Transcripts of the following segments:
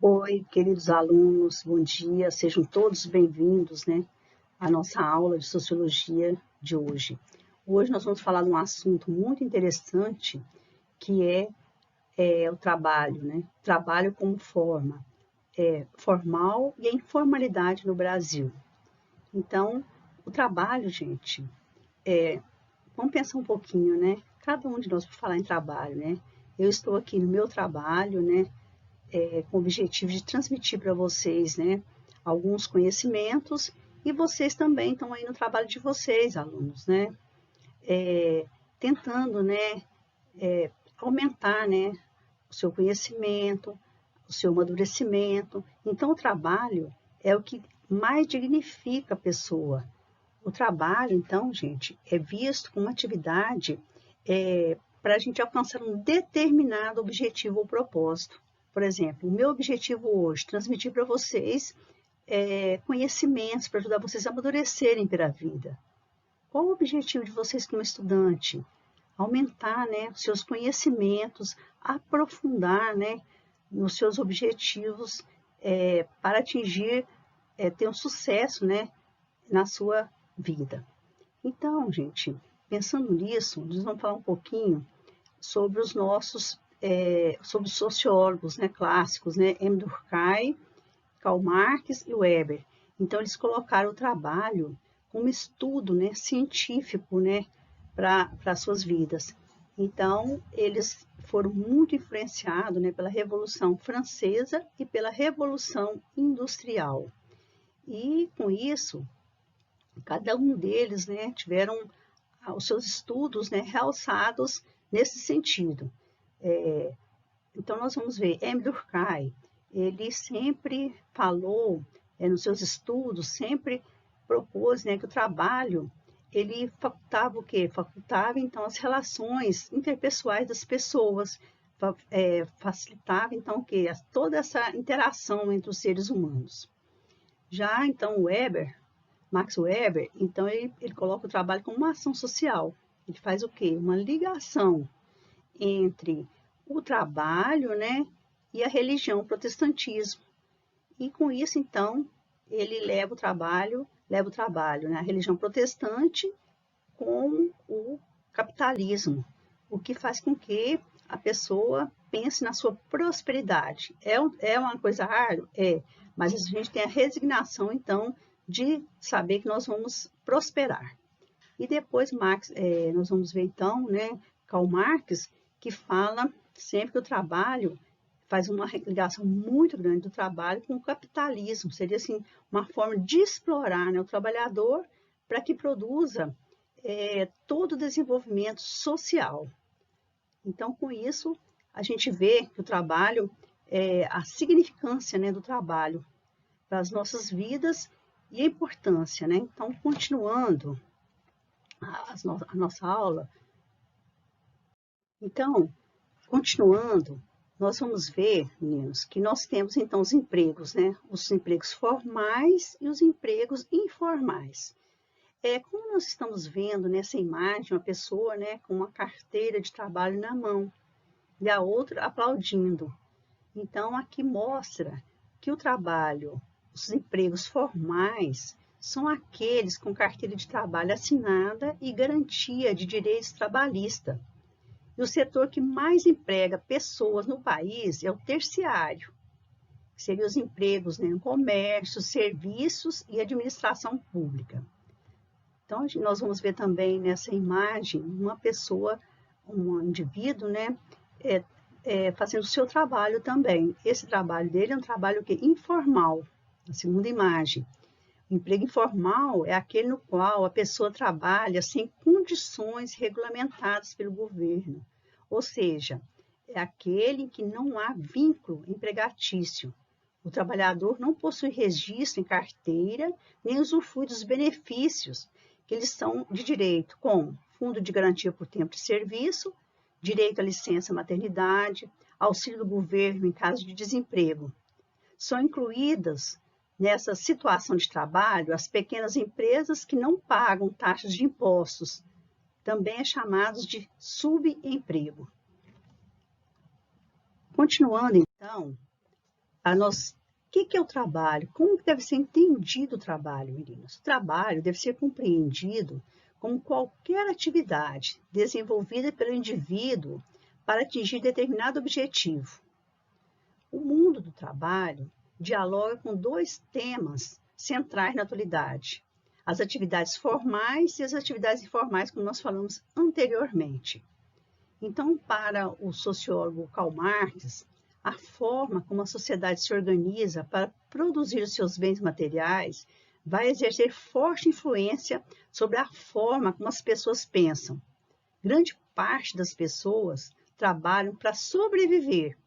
Oi, queridos alunos, bom dia, sejam todos bem-vindos, à nossa aula de Sociologia de hoje. Hoje nós vamos falar de um assunto muito interessante, que é o trabalho, Trabalho como forma, formal e a informalidade no Brasil. Então, o trabalho, gente, vamos pensar um pouquinho, Cada um de nós, por falar em trabalho, Eu estou aqui no meu trabalho, com o objetivo de transmitir para vocês, alguns conhecimentos e vocês também estão aí no trabalho de vocês, alunos, tentando, aumentar, o seu conhecimento, o seu amadurecimento. Então, o trabalho é o que mais dignifica a pessoa. O trabalho, então, gente, é visto como uma atividade para a gente alcançar um determinado objetivo ou propósito. Por exemplo, o meu objetivo hoje, transmitir para vocês conhecimentos para ajudar vocês a amadurecerem pela vida. Qual o objetivo de vocês como estudante? Aumentar, os seus conhecimentos, aprofundar, nos seus objetivos para atingir, ter um sucesso, na sua vida. Então, gente, pensando nisso, nós vamos falar um pouquinho sobre os nossos, sobre os sociólogos, clássicos, Emile Durkheim, Karl Marx e Weber. Então, eles colocaram o trabalho como estudo, científico, para as suas vidas. Então, eles foram muito influenciados, pela Revolução Francesa e pela Revolução Industrial. E, com isso, cada um deles, tiveram os seus estudos, realçados nesse sentido. Então, nós vamos ver, Emile Durkheim, ele sempre falou, nos seus estudos, sempre propôs, que o trabalho, ele facultava o quê? Facultava, então, as relações interpessoais das pessoas, facilitava, então, o quê? Toda essa interação entre os seres humanos. Já, então, Max Weber, então, ele coloca o trabalho como uma ação social. Ele faz o quê? Uma ligação entre o trabalho, e a religião, o protestantismo. E com isso, então, ele leva o trabalho, a religião protestante com o capitalismo, o que faz com que a pessoa pense na sua prosperidade. É uma coisa árdua? É, mas a gente tem a resignação, então, de saber que nós vamos prosperar. E depois nós vamos ver, então, Karl Marx, que fala sempre que o trabalho faz uma ligação muito grande do trabalho com o capitalismo. Seria, assim, uma forma de explorar, o trabalhador para que produza todo o desenvolvimento social. Então, com isso, a gente vê que o trabalho, a significância, do trabalho para as nossas vidas e a importância, Então, continuando a nossa aula, então, continuando, nós vamos ver, meninos, que nós temos, então, os empregos, Os empregos formais e os empregos informais. Como nós estamos vendo nessa imagem, uma pessoa, com uma carteira de trabalho na mão e a outra aplaudindo. Então, aqui mostra que o trabalho, os empregos formais, são aqueles com carteira de trabalho assinada e garantia de direitos trabalhistas. E o setor que mais emprega pessoas no país é o terciário, que seriam os empregos no comércio, serviços e administração pública. Então, nós vamos ver também nessa imagem uma pessoa, um indivíduo, fazendo o seu trabalho também. Esse trabalho dele é um trabalho informal, a segunda imagem. O emprego informal é aquele no qual a pessoa trabalha sem condições regulamentadas pelo governo, ou seja, é aquele em que não há vínculo empregatício. O trabalhador não possui registro em carteira, nem usufrui dos benefícios que eles são de direito, como fundo de garantia por tempo de serviço, direito à licença maternidade, auxílio do governo em caso de desemprego. São incluídas nessa situação de trabalho as pequenas empresas que não pagam taxas de impostos, também é chamados de subemprego. Continuando, então, o que é o trabalho? Como deve ser entendido o trabalho, meninas? O trabalho deve ser compreendido como qualquer atividade desenvolvida pelo indivíduo para atingir determinado objetivo. O mundo do trabalho dialoga com dois temas centrais na atualidade: as atividades formais e as atividades informais, como nós falamos anteriormente. Então, para o sociólogo Karl Marx, a forma como a sociedade se organiza para produzir os seus bens materiais vai exercer forte influência sobre a forma como as pessoas pensam. Grande parte das pessoas trabalham para sobreviver,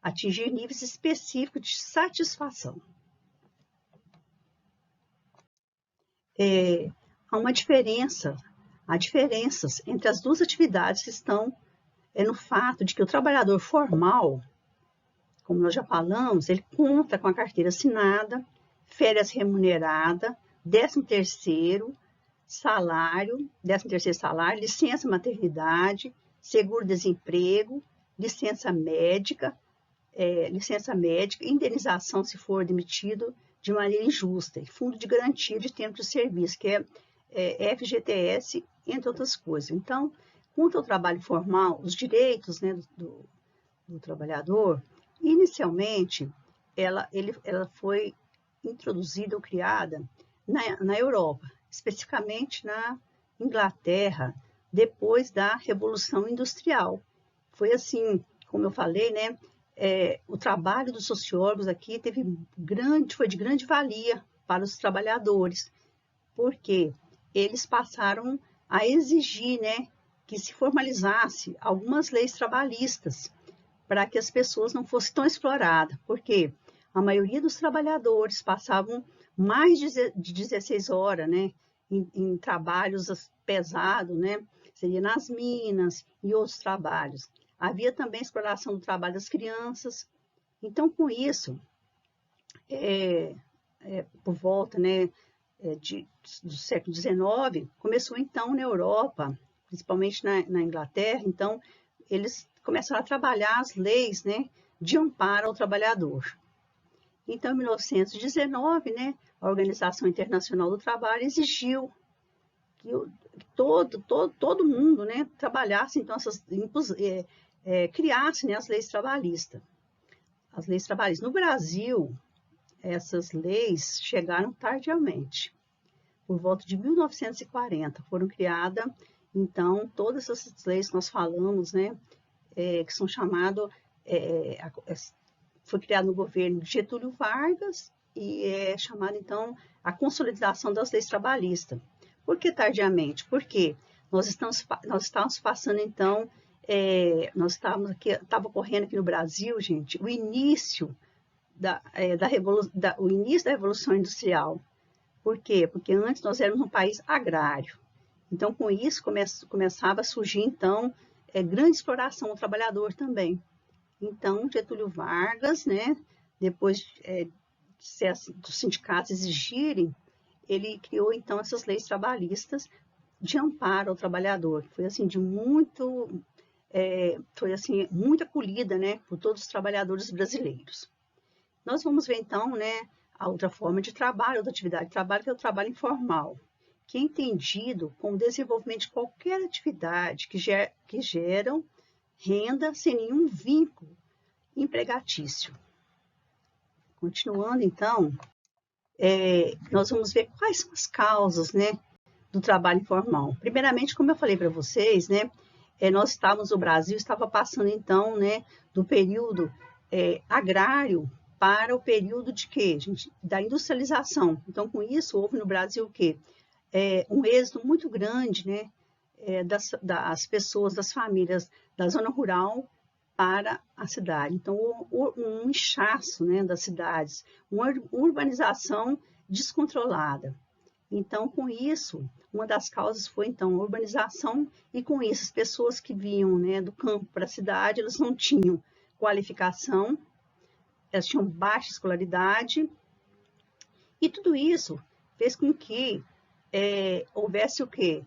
atingir níveis específicos de satisfação. Há uma diferença, há diferenças entre as duas atividades que estão no fato de que o trabalhador formal, como nós já falamos, ele conta com a carteira assinada, férias remunerada, 13º salário, licença maternidade, seguro-desemprego, licença médica, indenização se for demitido de maneira injusta, e fundo de garantia de tempo de serviço, que é FGTS, entre outras coisas. Então, quanto ao trabalho formal, os direitos, né, do trabalhador, inicialmente, ela foi introduzida ou criada na Europa, especificamente na Inglaterra, depois da Revolução Industrial. Foi assim, como eu falei, né, o trabalho dos sociólogos aqui foi de grande valia para os trabalhadores, porque eles passaram a exigir, né, que se formalizasse algumas leis trabalhistas para que as pessoas não fossem tão exploradas, porque a maioria dos trabalhadores passavam mais de 16 horas, né, em trabalhos pesados, né, seria nas minas e outros trabalhos. Havia também a exploração do trabalho das crianças. Então, com isso, por volta, né, do século XIX, começou então na Europa, principalmente na Inglaterra, então eles começaram a trabalhar as leis, né, de amparo ao trabalhador. Então, em 1919, né, a Organização Internacional do Trabalho exigiu que todo mundo, né, trabalhasse, então, criasse, né, as leis trabalhistas. As leis trabalhistas. No Brasil, essas leis chegaram tardiamente. Por volta de 1940, foram criadas, então, todas essas leis que nós falamos, né, que são chamadas, foi criado no governo de Getúlio Vargas e é chamada, então, a consolidação das leis trabalhistas. Por que tardiamente? Porque nós estávamos passando, então, estava ocorrendo aqui no Brasil, gente, o início da Revolução Industrial. Por quê? Porque antes nós éramos um país agrário. Então, com isso, começava a surgir, então, grande exploração ao trabalhador também. Então, Getúlio Vargas, né, depois dos sindicatos exigirem, ele criou, então, essas leis trabalhistas de amparo ao trabalhador. Foi, assim, muito acolhida, né, por todos os trabalhadores brasileiros. Nós vamos ver, então, né, a outra forma de trabalho, outra atividade de trabalho, que é o trabalho informal, que é entendido como desenvolvimento de qualquer atividade que geram renda sem nenhum vínculo empregatício. Continuando, então, nós vamos ver quais são as causas, né, do trabalho informal. Primeiramente, como eu falei para vocês, né, o Brasil estava passando, então, né, do período agrário para o período de quê, gente? Da industrialização. Então, com isso, houve no Brasil o quê? Um êxodo muito grande, né, das pessoas, das famílias da zona rural para a cidade. Então, um inchaço, né, das cidades, uma urbanização descontrolada. Então, com isso, uma das causas foi, então, a urbanização, e com isso, as pessoas que vinham, né, do campo para a cidade, elas não tinham qualificação, elas tinham baixa escolaridade, e tudo isso fez com que houvesse o quê?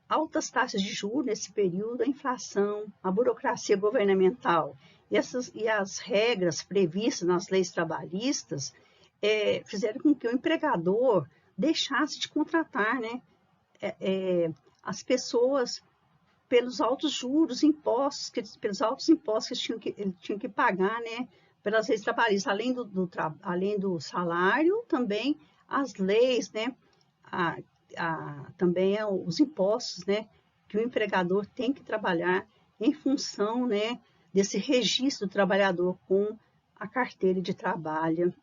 Altas taxas de juros nesse período, a inflação, a burocracia governamental E as regras previstas nas leis trabalhistas fizeram com que o empregador deixasse de contratar, né, as pessoas pelos altos juros, pelos altos impostos que ele tinha que pagar, né, pelas leis trabalhistas, além do salário, também as leis, né, também os impostos, né, que o empregador tem que trabalhar em função, né, desse registro do trabalhador com a carteira de trabalho,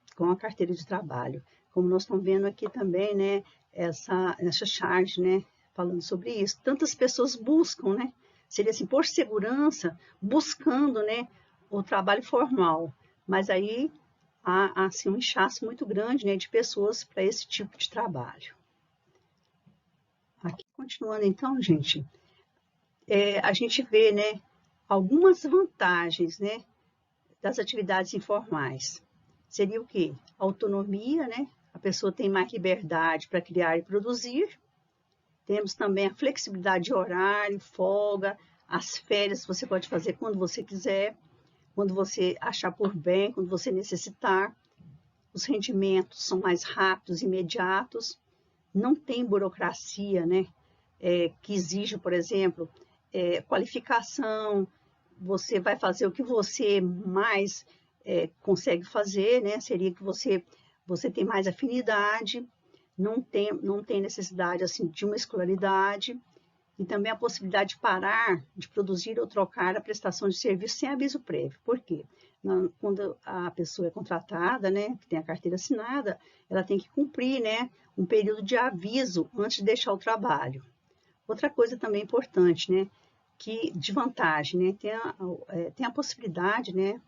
Como nós estamos vendo aqui também, né, essa charge, né, falando sobre isso. Tantas pessoas buscam, né, seria assim, por segurança, buscando, né, o trabalho formal. Mas aí há assim, um inchaço muito grande, né, de pessoas para esse tipo de trabalho. Aqui, continuando então, gente, a gente vê, né, algumas vantagens, né, das atividades informais. Seria o quê? Autonomia, né? A pessoa tem mais liberdade para criar e produzir. Temos também a flexibilidade de horário, folga, as férias você pode fazer quando você quiser, quando você achar por bem, quando você necessitar. Os rendimentos são mais rápidos, imediatos. Não tem burocracia, né? Que exige, por exemplo, qualificação. Você vai fazer o que você mais consegue fazer, né? Seria que você tem mais afinidade, não tem necessidade assim, de uma escolaridade, e também a possibilidade de parar de produzir ou trocar a prestação de serviço sem aviso prévio. Por quê? Quando a pessoa é contratada, né, que tem a carteira assinada, ela tem que cumprir, né, um período de aviso antes de deixar o trabalho. Outra coisa também importante, né, de vantagem, né, tem a possibilidade, né,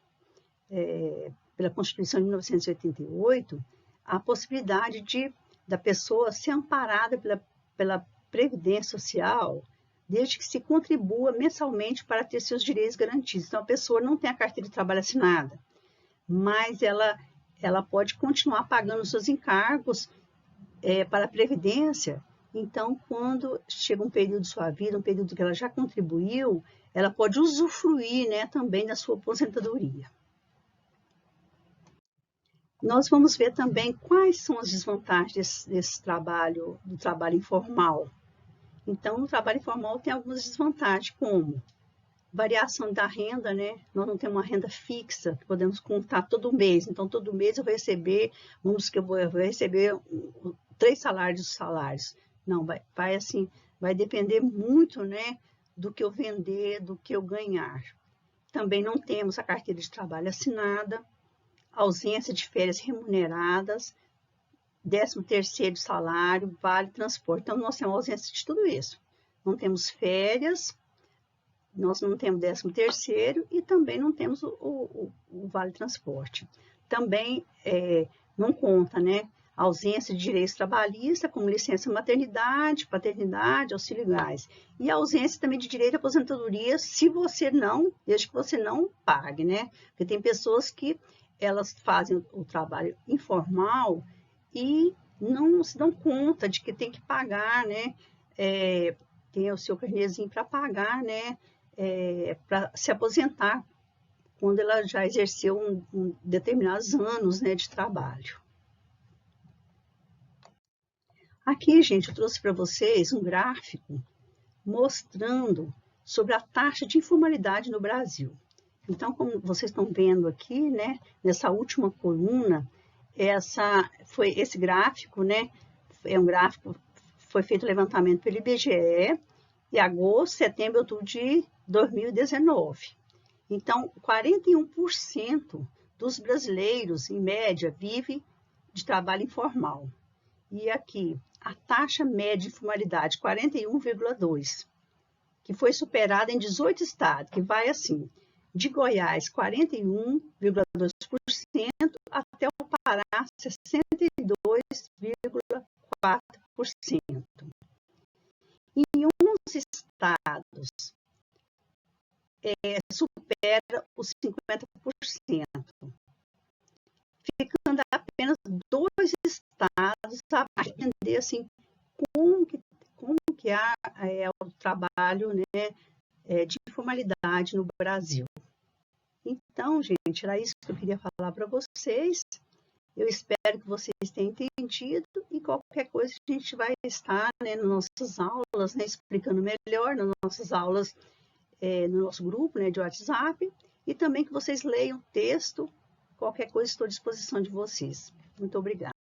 pela Constituição de 1988, a possibilidade da pessoa ser amparada pela Previdência Social, desde que se contribua mensalmente para ter seus direitos garantidos. Então, a pessoa não tem a carteira de trabalho assinada, mas ela pode continuar pagando seus encargos para a Previdência. Então, quando chega um período de sua vida, um período que ela já contribuiu, ela pode usufruir, né, também da sua aposentadoria. Nós vamos ver também quais são as desvantagens do trabalho informal. Então, no trabalho informal tem algumas desvantagens, como variação da renda, né? Nós não temos uma renda fixa, que podemos contar todo mês. Então, todo mês eu vou receber, eu vou receber 3 salários. Não, vai depender muito, né, do que eu vender, do que eu ganhar. Também não temos a carteira de trabalho assinada, ausência de férias remuneradas, 13º salário, vale transporte. Então, nós temos ausência de tudo isso. Não temos férias, nós não temos 13º e também não temos o vale transporte. Também não conta, né, a ausência de direitos trabalhistas, como licença maternidade, paternidade, auxílio gás. E a ausência também de direito à aposentadoria, desde que você não pague, né? Porque tem pessoas que elas fazem o trabalho informal e não se dão conta de que tem que pagar, né? Tem o seu carnezinho para pagar, né? Para se aposentar, quando ela já exerceu determinados anos, né, de trabalho. Aqui, gente, eu trouxe para vocês um gráfico mostrando sobre a taxa de informalidade no Brasil. Então, como vocês estão vendo aqui, né, nessa última coluna, esse gráfico, né, é um gráfico, foi feito o levantamento pelo IBGE em agosto, setembro e outubro de 2019. Então, 41% dos brasileiros, em média, vive de trabalho informal. E aqui, a taxa média de informalidade, 41,2%, que foi superada em 18 estados, que vai assim, de Goiás, 41,2%, até o Pará, 62,4%. Em 11 estados, supera os 50%, ficando apenas 2 estados a entender assim, como que é o trabalho, né, de informalidade no Brasil. Então, gente, era isso que eu queria falar para vocês. Eu espero que vocês tenham entendido e qualquer coisa a gente vai estar, né, nas nossas aulas, né, explicando melhor nas nossas aulas, no nosso grupo, né, de WhatsApp, e também que vocês leiam o texto. Qualquer coisa, estou à disposição de vocês. Muito obrigada.